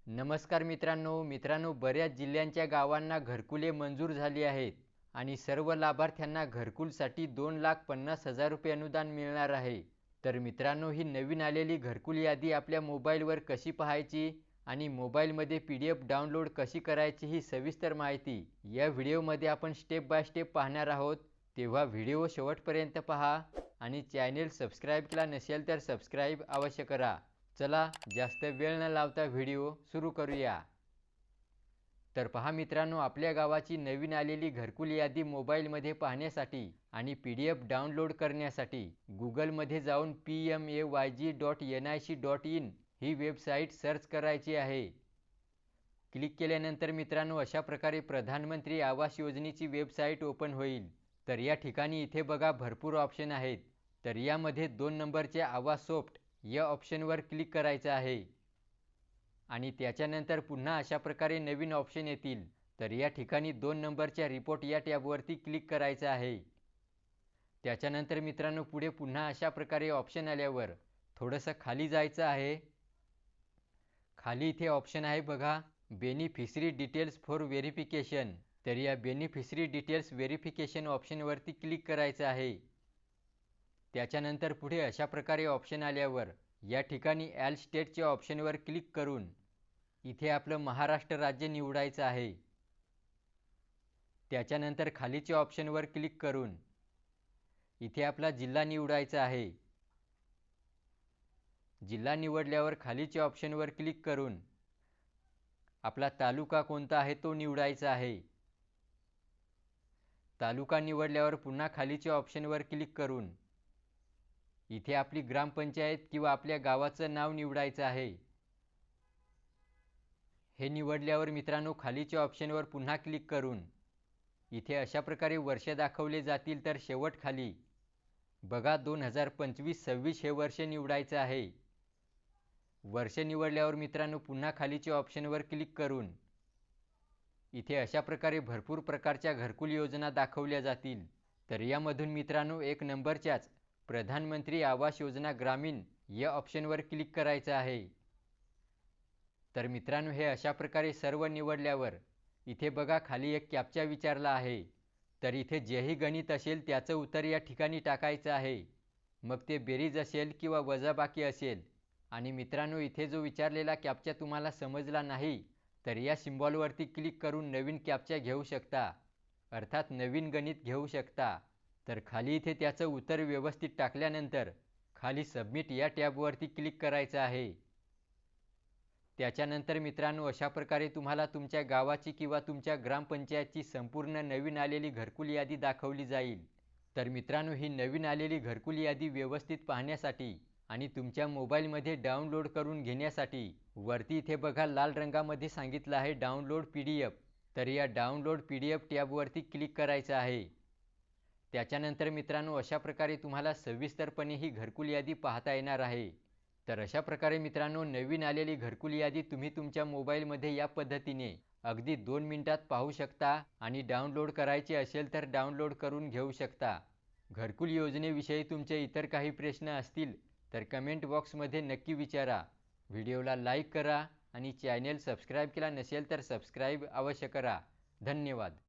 नमस्कार मित्रांनो, बऱ्याच जिल्ह्यांच्या गावांना घरकुले मंजूर झाली आहेत आणि सर्व लाभार्थ्यांना घरकुलसाठी 2,50,000 रुपये अनुदान मिळणार आहे. तर मित्रांनो, ही नवीन आलेली घरकुल यादी आपल्या मोबाईलवर कशी पाहायची आणि मोबाईलमध्ये PDF डाउनलोड कशी करायची ही सविस्तर माहिती या व्हिडिओमध्ये आपण स्टेप बाय स्टेप पाहणार आहोत. तेव्हा व्हिडिओ शेवटपर्यंत पहा आणि चॅनेल सबस्क्राईब केला नसेल तर सबस्क्राईब अवश्य करा. चला जास्त वेळ न लावता व्हिडिओ सुरू करूया. तर पहा मित्रांनो, आपल्या गावाची नवीन आलेली घरकुल यादी मोबाईलमध्ये पाहण्यासाठी आणि PDF डाउनलोड करण्यासाठी गुगलमध्ये जाऊन pmayg.nic.in ही वेबसाईट सर्च करायची आहे. क्लिक केल्यानंतर मित्रांनो, अशा प्रकारे प्रधानमंत्री आवास योजनेची वेबसाईट ओपन होईल. तर या ठिकाणी इथे बघा भरपूर ऑप्शन आहेत. तर यामध्ये 2 नंबरचे आवास सॉफ्ट या ऑप्शनवर क्लिक करायचं आहे आणि त्याच्यानंतर पुन्हा अशा प्रकारे नवीन ऑप्शन येतील. तर या ठिकाणी 2 नंबरच्या रिपोर्ट या टॅबवरती क्लिक करायचं आहे. त्याच्यानंतर मित्रांनो, पुढे पुन्हा अशा प्रकारे ऑप्शन आल्यावर थोडंसं खाली जायचं आहे. खाली इथे ऑप्शन आहे बघा, बेनिफिशरी डिटेल्स फॉर व्हेरिफिकेशन. तर या बेनिफिशरी डिटेल्स व्हेरिफिकेशन ऑप्शनवरती क्लिक करायचं आहे. त्याच्यानंतर पुढे अशा प्रकारे ऑप्शन आल्यावर या ठिकाणी ॲल स्टेटच्या ऑप्शनवर क्लिक करून इथे आपलं महाराष्ट्र राज्य निवडायचं आहे. त्याच्यानंतर खालीच्या ऑप्शनवर क्लिक करून इथे आपला जिल्हा निवडायचा आहे. जिल्हा निवडल्यावर खालीच्या ऑप्शनवर क्लिक करून आपला तालुका कोणता आहे तो निवडायचा आहे. तालुका निवडल्यावर पुन्हा खालीच्या ऑप्शनवर क्लिक करून इथे आपली ग्रामपंचायत किंवा आपल्या गावाचं नाव निवडायचं आहे. हे निवडल्यावर मित्रांनो, खालीच्या ऑप्शनवर पुन्हा क्लिक करून इथे अशा प्रकारे वर्ष दाखवले जातील. तर शेवट खाली बघा 2025-26 हे वर्ष निवडायचं आहे. वर्ष निवडल्यावर मित्रांनो, पुन्हा खालीच्या ऑप्शनवर क्लिक करून इथे अशा प्रकारे भरपूर प्रकारच्या घरकुल योजना दाखवल्या जातील. तर यामधून मित्रांनो, 1 नंबरच्याच प्रधानमंत्री आवास योजना ग्रामीण या ऑप्शनवर क्लिक करायचं आहे. तर मित्रांनो, हे अशा प्रकारे सर्व निवडल्यावर इथे बघा खाली एक कॅप्चा विचारला आहे. तर इथे जेही गणित असेल त्याचं उत्तर या ठिकाणी टाकायचं आहे. मग ते बेरीज असेल किंवा वजाबाकी असेल. आणि मित्रांनो, इथे जो विचारलेला कॅप्चा तुम्हाला समजला नाही तर या सिम्बॉलवरती क्लिक करून नवीन कॅप्चा घेऊ शकता, अर्थात नवीन गणित घेऊ शकता. तर खाली इथे त्याचं उत्तर व्यवस्थित टाकल्यानंतर खाली सबमिट या टॅबवरती क्लिक करायचं आहे. त्याच्यानंतर मित्रांनो, अशा प्रकारे तुम्हाला तुमच्या गावाची किंवा तुमच्या ग्रामपंचायतची संपूर्ण नवीन आलेली घरकुल यादी दाखवली जाईल. तर मित्रांनो, ही नवीन आलेली घरकुल यादी व्यवस्थित पाहण्यासाठी आणि तुमच्या मोबाईलमध्ये डाउनलोड करून घेण्यासाठी वरती इथे बघा लाल रंगामध्ये सांगितलं आहे डाउनलोड PDF. तर या डाउनलोड PDF टॅबवरती क्लिक करायचं आहे. त्याच्यानंतर मित्रांनो, अशा प्रकारे तुम्हाला सविस्तरपणे ही घरकुल यादी पाहता येणार आहे. तर अशा प्रकारे मित्रांनो, नवीन आलेली घरकुल यादी तुम्ही तुमच्या मोबाईलमध्ये या पद्धतीने अगदी 2 मिनिटात पाहू शकता आणि डाउनलोड करायची असेल तर डाउनलोड करून घेऊ शकता. घरकुल योजनेविषयी तुमचे इतर काही प्रश्न असतील तर कमेंट बॉक्समध्ये नक्की विचारा. व्हिडिओला लाईक करा आणि चॅनेल सबस्क्राईब केला नसेल तर सबस्क्राईब अवश्य करा. धन्यवाद.